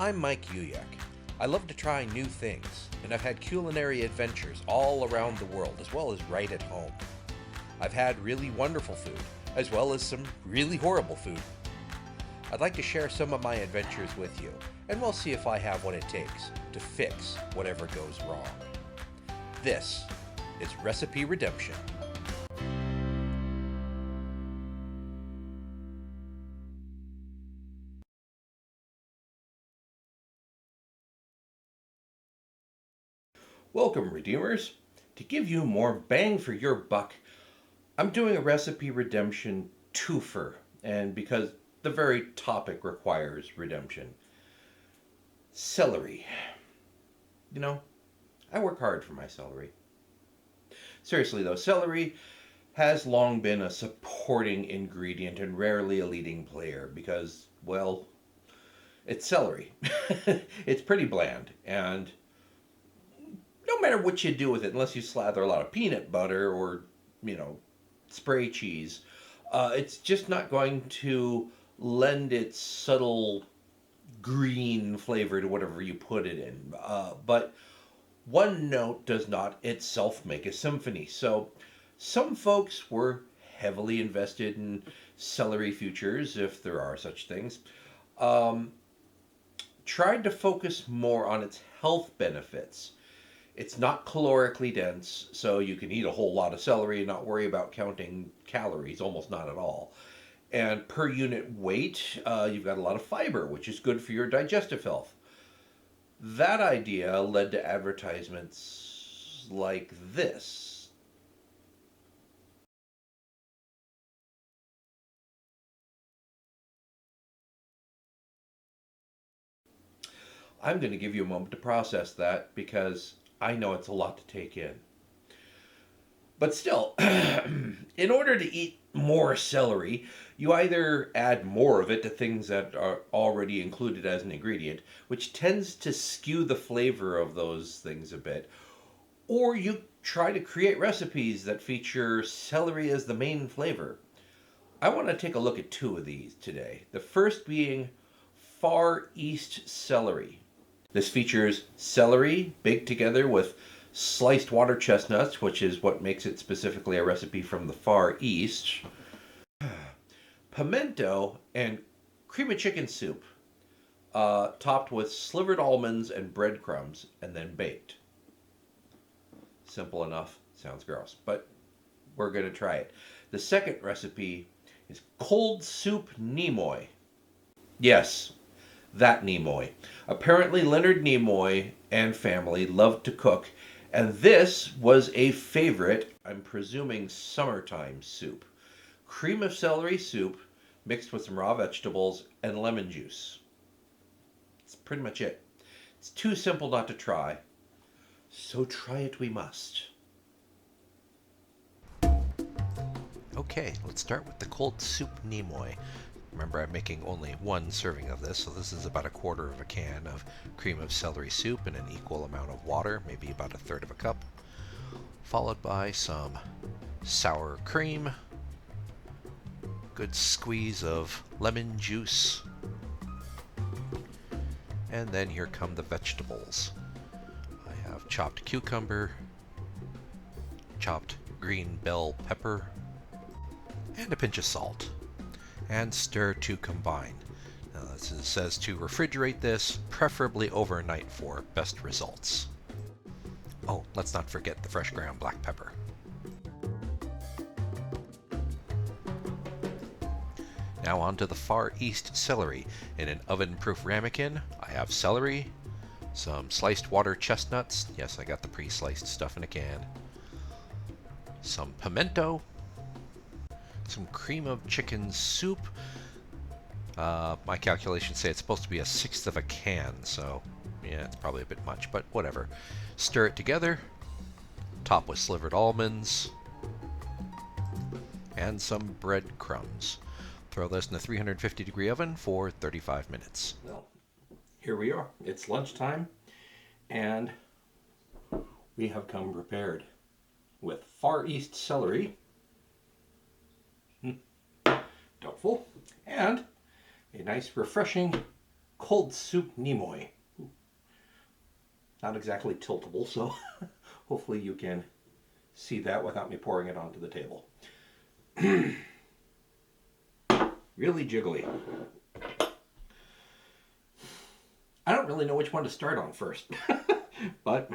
I'm Mike Uyak. I love to try new things, and I've had culinary adventures all around the world, as well as right at home. I've had really wonderful food, as well as some really horrible food. I'd like to share some of my adventures with you, and we'll see if I have what it takes to fix whatever goes wrong. This is Recipe Redemption. Welcome, Redeemers. To give you more bang for your buck, I'm doing a Recipe Redemption twofer, and because the very topic requires redemption. Celery. You know, I work hard for my celery. Seriously though, celery has long been a supporting ingredient and rarely a leading player because, well, it's celery. It's pretty bland, and no matter what you do with it, unless you slather a lot of peanut butter or, spray cheese, it's just not going to lend its subtle green flavor to whatever you put it in. But one note does not itself make a symphony. So some folks were heavily invested in celery futures, if there are such things, um, tried to focus more on its health benefits. It's not calorically dense, so you can eat a whole lot of celery and not worry about counting calories, almost not at all. And per unit weight, you've got a lot of fiber, which is good for your digestive health. That idea led to advertisements like this. I'm going to give you a moment to process that because I know it's a lot to take in. But still, in order to eat more celery, you either add more of it to things that are already included as an ingredient, which tends to skew the flavor of those things a bit, or you try to create recipes that feature celery as the main flavor. I want to take a look at two of these today. The first being Far East Celery. This features celery baked together with sliced water chestnuts, which is what makes it specifically a recipe from the Far East, pimento, and cream of chicken soup, topped with slivered almonds and breadcrumbs, and then baked. Simple enough. Sounds gross, but we're going to try it. The second recipe is cold soup Nimoy. Yes, that Nimoy. Apparently, Leonard Nimoy and family loved to cook, and this was a favorite, I'm presuming, summertime soup. Cream of celery soup mixed with some raw vegetables and lemon juice. That's pretty much it. It's too simple not to try, so try it we must. Okay, let's start with the cold soup Nimoy. Remember, I'm making only one serving of this, so this is about a quarter of a can of cream of celery soup in an equal amount of water, maybe about a third of a cup, followed by some sour cream, good squeeze of lemon juice, and then here come the vegetables. I have chopped cucumber, chopped green bell pepper, and a pinch of salt. And stir to combine. Now this says to refrigerate this, preferably overnight for best results. Oh, let's not forget the fresh ground black pepper. Now on to the Far East Celery. In an oven-proof ramekin, I have celery, some sliced water chestnuts, yes, I got the pre-sliced stuff in a can, some pimento, some cream of chicken soup. My calculations say it's supposed to be a sixth of a can, so yeah, it's probably a bit much, but whatever. Stir it together, top with slivered almonds, and some breadcrumbs. Throw this in the 350-degree oven for 35 minutes. Well, here we are. It's lunchtime, and we have come prepared with Far East Celery, doubtful, and a nice refreshing cold soup Nimoy. Not exactly tiltable, so hopefully you can see that without me pouring it onto the table. Really jiggly. I don't really know which one to start on first, but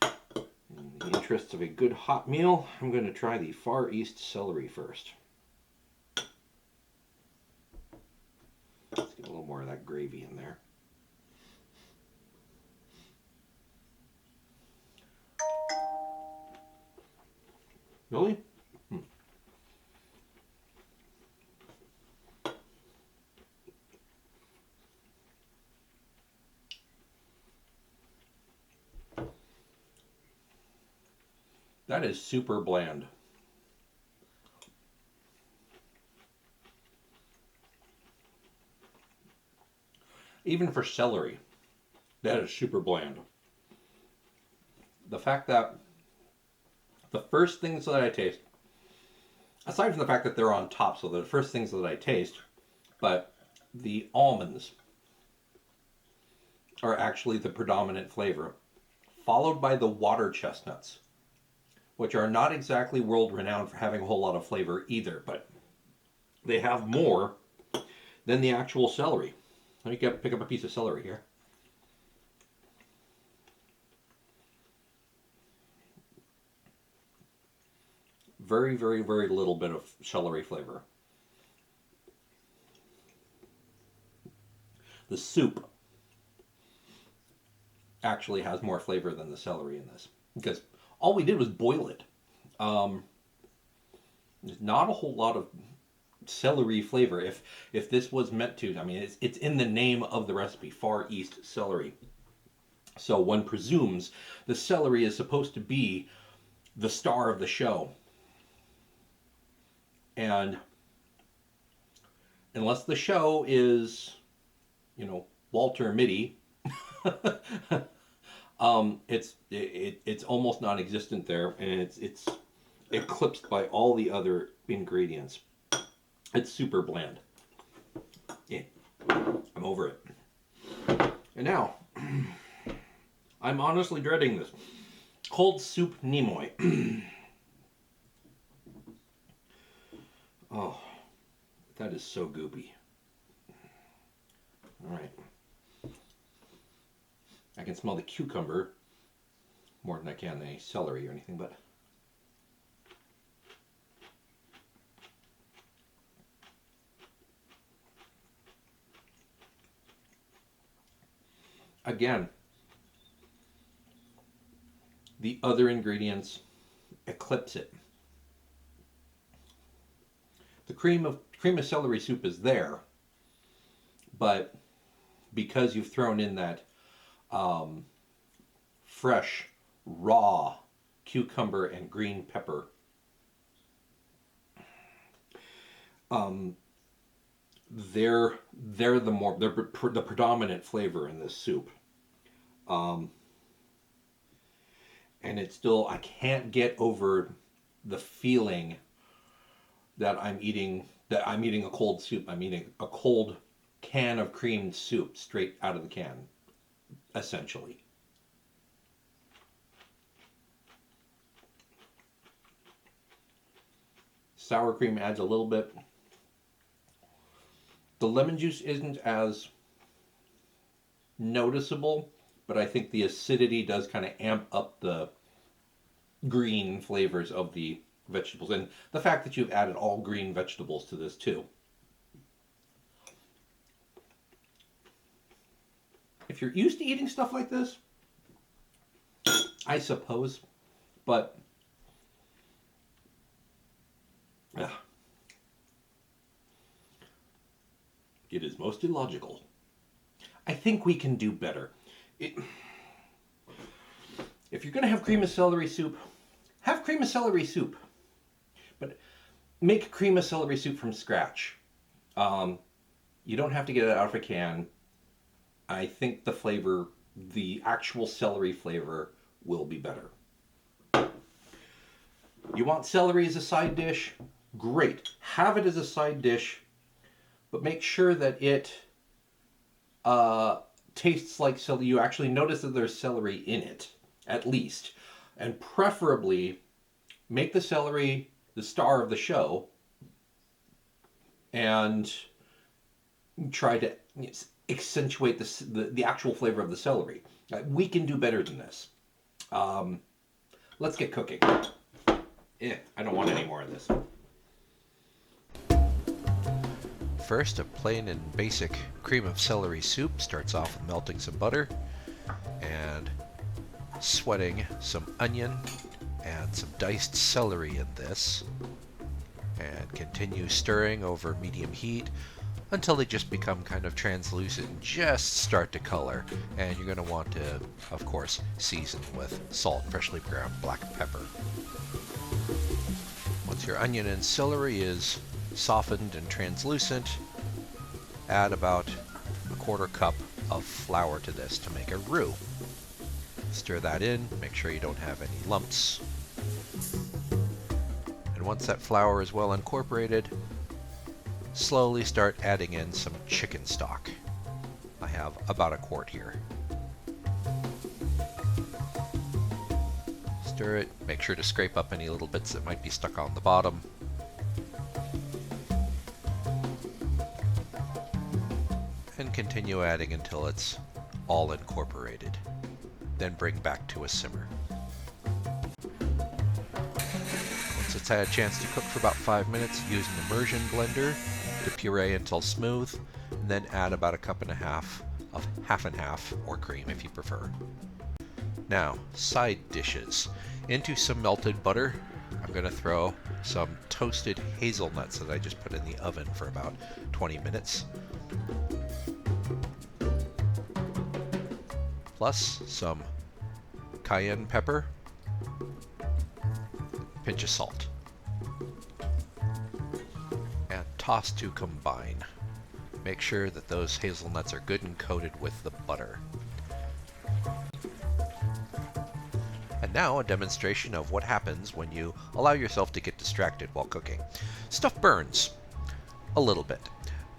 in the interests of a good hot meal, I'm going to try the Far East Celery first. Let's get a little more of that gravy in there. Really? That is super bland. Even for celery, that is super bland. The fact that the first things that I taste, aside from the fact that they're on top, so the first things that I taste, but the almonds are actually the predominant flavor, followed by the water chestnuts, which are not exactly world renowned for having a whole lot of flavor either, but they have more than the actual celery. Let me pick up a piece of celery here. Very, very, very little bit of celery flavor. The soup actually has more flavor than the celery in this, because all we did was boil it. There's not a whole lot of celery flavor. If this was meant to, I mean, it's in the name of the recipe, Far East Celery. So one presumes the celery is supposed to be the star of the show. And unless the show is, Walter Mitty, it's almost non-existent there, and it's eclipsed by all the other ingredients. It's super bland. Yeah, I'm over it. And now, I'm honestly dreading this. Cold soup Nimoy. Oh, that is so goopy. All right. I can smell the cucumber more than I can the celery or anything, but again, the other ingredients eclipse it. The cream of celery soup is there, but because you've thrown in that fresh, raw cucumber and green pepper, they're the predominant flavor in this soup. And it's still, I can't get over the feeling that I'm eating a cold soup. I'm eating a cold can of creamed soup straight out of the can, essentially. Sour cream adds a little bit. The lemon juice isn't as noticeable, but I think the acidity does kind of amp up the green flavors of the vegetables, and the fact that you've added all green vegetables to this too. If you're used to eating stuff like this, I suppose, but it is most illogical. I think we can do better. If you're going to have cream of celery soup, have cream of celery soup. But make cream of celery soup from scratch. You don't have to get it out of a can. I think the actual celery flavor will be better. You want celery as a side dish? Great. Have it as a side dish, but make sure that it uh, tastes like celery. You actually notice that there's celery in it, at least. And preferably, make the celery the star of the show and try to accentuate the actual flavor of the celery. We can do better than this. Um, let's get cooking. I don't want any more of this. First, a plain and basic cream of celery soup starts off with melting some butter and sweating some onion and some diced celery in this, and continue stirring over medium heat until they just become kind of translucent and just start to color. And you're going to want to, of course, season with salt, freshly ground black pepper. Once your onion and celery is softened and translucent, add about a quarter cup of flour to this to make a roux. Stir that in, make sure you don't have any lumps. And once that flour is well incorporated, slowly start adding in some chicken stock. I have about a quart here. Stir it, make sure to scrape up any little bits that might be stuck on the bottom. And continue adding until it's all incorporated. Then bring back to a simmer. Once it's had a chance to cook for about 5 minutes, use an immersion blender to puree until smooth, and then add about a cup and a half of half and half, or cream if you prefer. Now, side dishes. Into some melted butter, I'm going to throw some toasted hazelnuts that I just put in the oven for about 20 minutes. Plus some cayenne pepper, pinch of salt, and toss to combine. Make sure that those hazelnuts are good and coated with the butter. And now a demonstration of what happens when you allow yourself to get distracted while cooking. Stuff burns a little bit.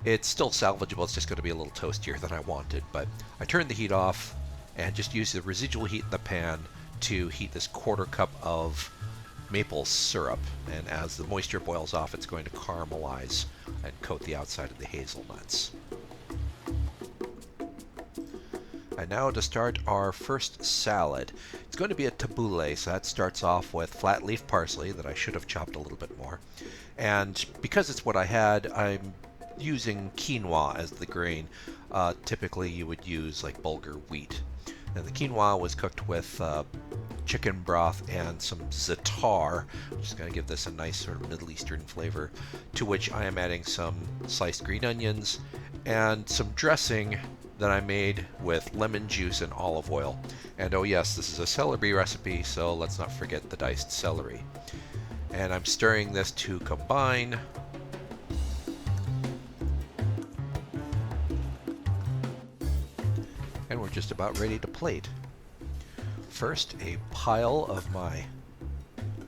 It's still salvageable, it's just going to be a little toastier than I wanted, but I turned the heat off and just use the residual heat in the pan to heat this quarter cup of maple syrup. And as the moisture boils off, it's going to caramelize and coat the outside of the hazelnuts. And now to start our first salad. It's going to be a tabbouleh, so that starts off with flat leaf parsley that I should have chopped a little bit more. And because it's what I had, I'm using quinoa as the grain. Typically you would use like bulgur wheat. Now the quinoa was cooked with chicken broth and some za'atar, which is going to give this a nice sort of Middle Eastern flavor, to which I am adding some sliced green onions and some dressing that I made with lemon juice and olive oil. And oh yes, this is a celery recipe, so let's not forget the diced celery. And I'm stirring this to combine. And we're just about ready to plate. First, a pile of my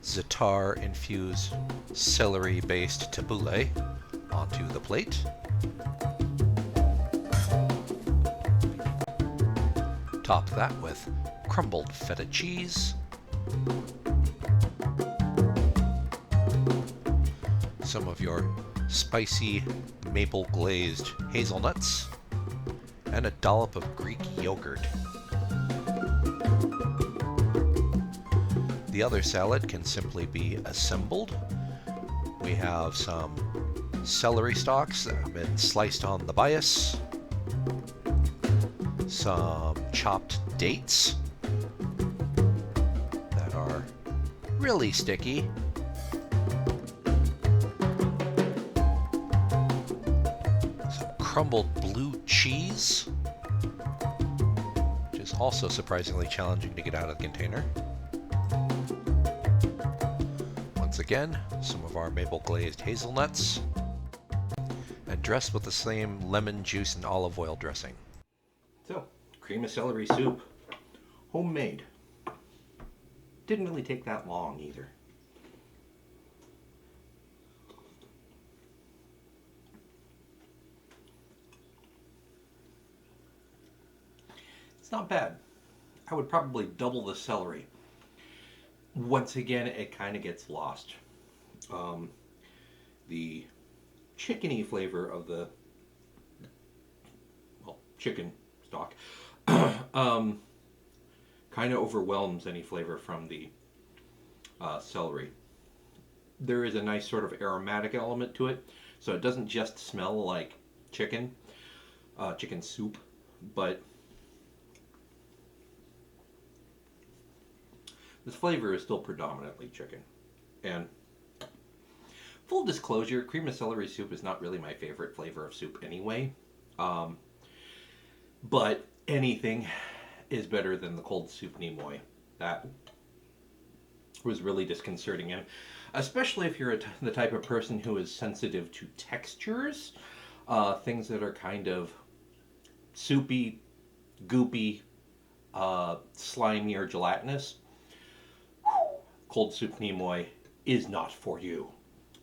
za'atar infused celery based tabbouleh onto the plate. Top that with crumbled feta cheese, some of your spicy maple glazed hazelnuts, and a dollop of Greek yogurt. The other salad can simply be assembled. We have some celery stalks that have been sliced on the bias, some chopped dates that are really sticky, some crumbled blue cheese, which is also surprisingly challenging to get out of the container. Once again, some of our maple glazed hazelnuts, and dressed with the same lemon juice and olive oil dressing. So, cream of celery soup. Homemade. Didn't really take that long either. It's not bad. I would probably double the celery. Once again, it kind of gets lost. Um, the chickeny flavor of the, well, chicken stock um, kind of overwhelms any flavor from the celery. There is a nice sort of aromatic element to it, so it doesn't just smell like chicken, chicken soup, but the flavor is still predominantly chicken. And full disclosure, cream of celery soup is not really my favorite flavor of soup anyway. Um, but anything is better than the cold soup Nimoy. That was really disconcerting, and especially if you're the type of person who is sensitive to textures, things that are kind of soupy, goopy, slimy, or gelatinous. Cold soup Nimoy is not for you.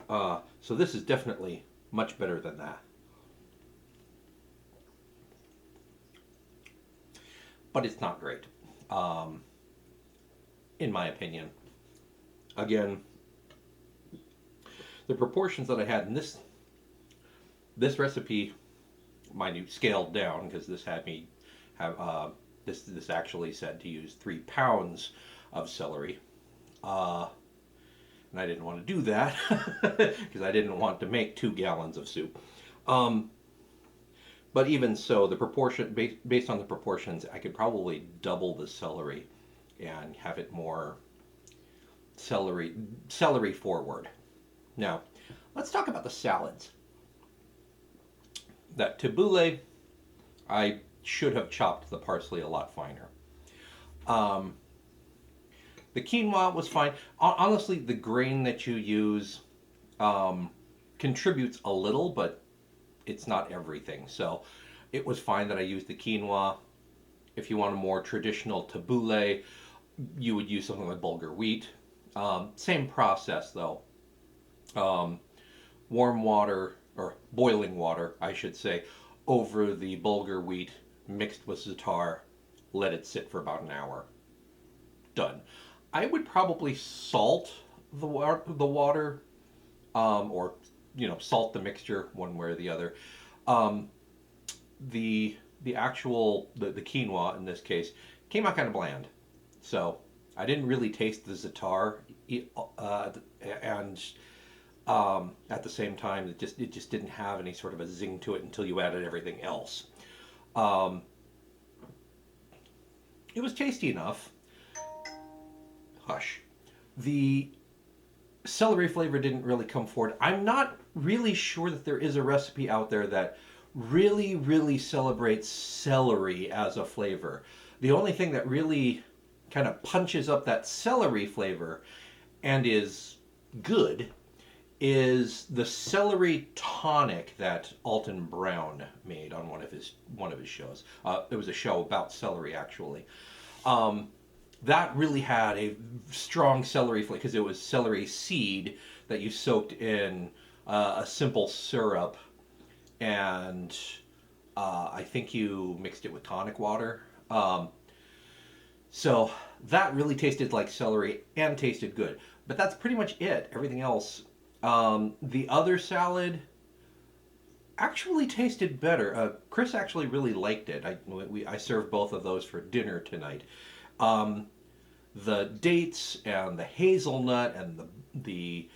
So this is definitely much better than that. But it's not great, in my opinion. Again, the proportions that I had in this recipe, mind you, scaled down because this had me have this actually said to use 3 pounds of celery, and I didn't want to do that because I didn't want to make 2 gallons of soup. But even so, the proportion based on the proportions, I could probably double the celery and have it more celery forward. Now, let's talk about the salads. That tabbouleh, I should have chopped the parsley a lot finer. The quinoa was fine. Honestly, the grain that you use contributes a little, but it's not everything. So it was fine that I used the quinoa. If you want a more traditional tabbouleh, you would use something like bulgur wheat. Same process though. Warm water, or boiling water, I should say, over the bulgur wheat mixed with za'atar. Let it sit for about an hour. Done. I would probably salt the water, or salt the mixture one way or the other. The actual the quinoa in this case came out kind of bland, so I didn't really taste the za'atar, and at the same time it just didn't have any sort of a zing to it until you added everything else. It was tasty enough. Hush. The celery flavor didn't really come forward. I'm not really sure that there is a recipe out there that really, really celebrates celery as a flavor. The only thing that really kind of punches up that celery flavor and is good is the Celery Tonic that Alton Brown made on one of his shows. It was a show about celery, actually. That really had a strong celery flavor because it was celery seed that you soaked in a simple syrup, and I think you mixed it with tonic water. So that really tasted like celery and tasted good. But that's pretty much it. Everything else. The other salad actually tasted better. Chris actually really liked it. I served both of those for dinner tonight. The dates and the hazelnut and the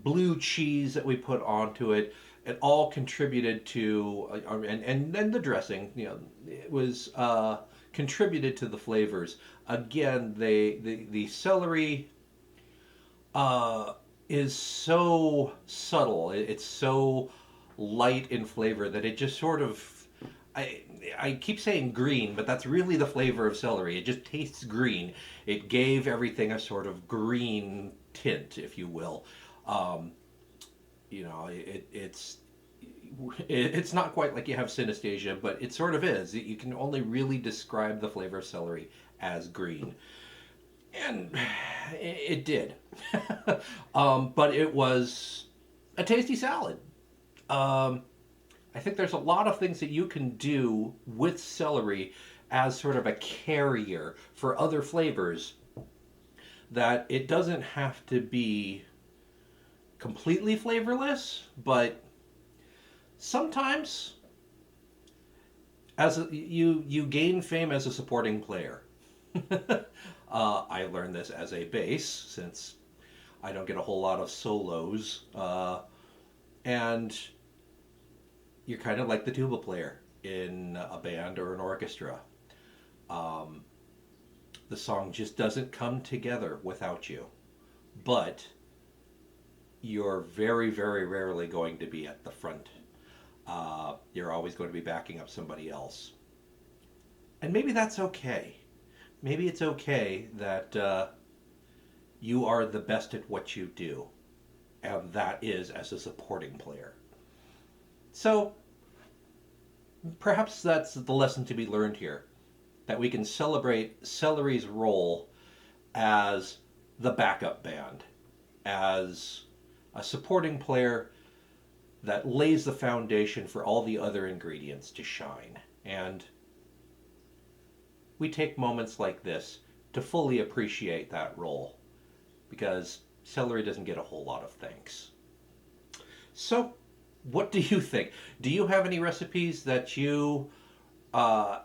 blue cheese that we put onto it, it all contributed to, and then the dressing, it was contributed to the flavors. Again, the celery is so subtle. It's so light in flavor that it just sort of, I keep saying green, but that's really the flavor of celery. It just tastes green. It gave everything a sort of green tint, if you will. It's not quite like you have synesthesia, but it sort of is. You can only really describe the flavor of celery as green. And it did. But it was a tasty salad. I think there's a lot of things that you can do with celery as sort of a carrier for other flavors, that it doesn't have to be completely flavorless, but sometimes you gain fame as a supporting player. I learned this as a bass since I don't get a whole lot of solos, and you're kind of like the tuba player in a band or an orchestra. Um, the song just doesn't come together without you, but you're very, very rarely going to be at the front. You're always going to be backing up somebody else. And maybe that's okay. Maybe it's okay that you are the best at what you do, and that is as a supporting player. So perhaps that's the lesson to be learned here, that we can celebrate Celery's role as the backup band, as a supporting player that lays the foundation for all the other ingredients to shine. And we take moments like this to fully appreciate that role, because celery doesn't get a whole lot of thanks. So, what do you think? Do you have any recipes uh,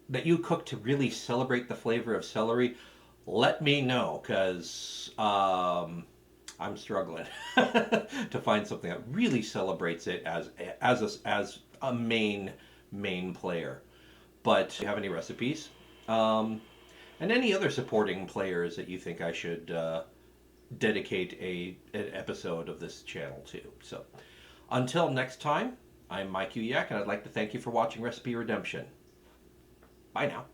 that you cook to really celebrate the flavor of celery? Let me know, because I'm struggling to find something that really celebrates it as a main player. But do you have any recipes? And any other supporting players that you think I should dedicate an episode of this channel to. So until next time, I'm Mike Uyak, and I'd like to thank you for watching Recipe Redemption. Bye now.